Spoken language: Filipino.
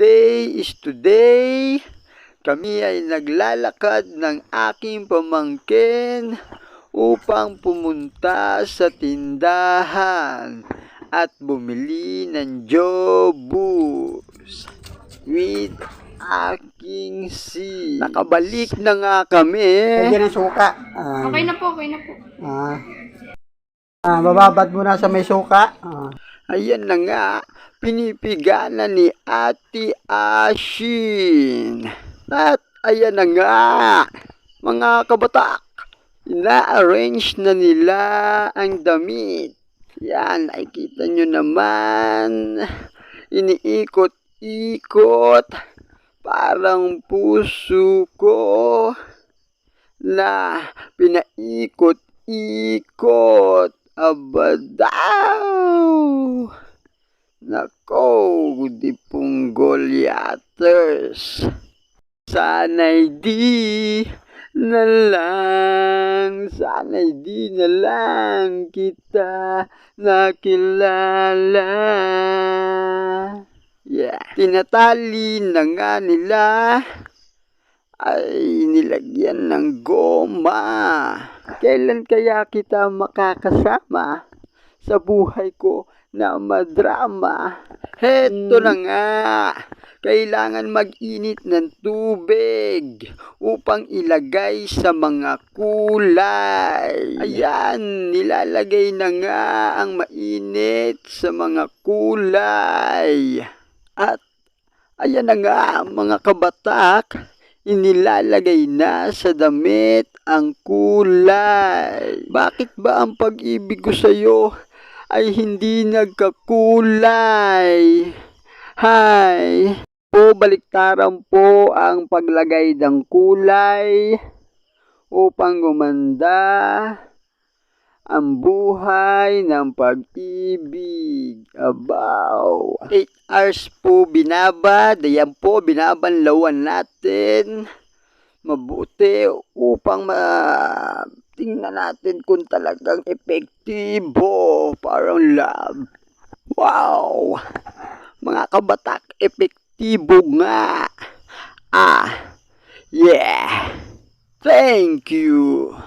Today is today. Kami ay naglalakad ng aking pamangkin upang pumunta sa tindahan at bumili ng Jobus with aking sis. Nakabalik na nga kami. Lagyan ng suka. Okay na po, okay na po. Bababad mo na sa may suka. Ayan na nga, pinipiganan ni Ate Ashin. At ayan na nga, mga kabatak, ina-arrange na nila ang damit. Yan, nakikita nyo naman, iniikot-ikot, parang puso ko na pinaikot-ikot. Abadaw! Nako, di pong Goliathers. Sana'y di na lang kita nakilala. Yeah. Tinatali na nga nila ay nilagyan ng goma. Kailan kaya kita makakasama sa buhay ko na madrama? Heto na nga, kailangan mag-init ng tubig upang ilagay sa mga kulay. Ayan, nilalagay na nga ang mainit sa mga kulay. At ayan na nga mga kabatak, inilalagay na sa damit ang kulay. Bakit ba ang pag-ibig ko sa'yo ay hindi nagkakulay? Hay, baliktaran po ang paglagay ng kulay upang gumanda ang buhay ng pag-ibig. Abaw. 8 hours po binabad. Ayan po, binabanlawan natin mabuti upang tingnan natin kung talagang epektibo. Parang love. Wow! Mga kabatak, epektibo nga. Yeah. Thank you.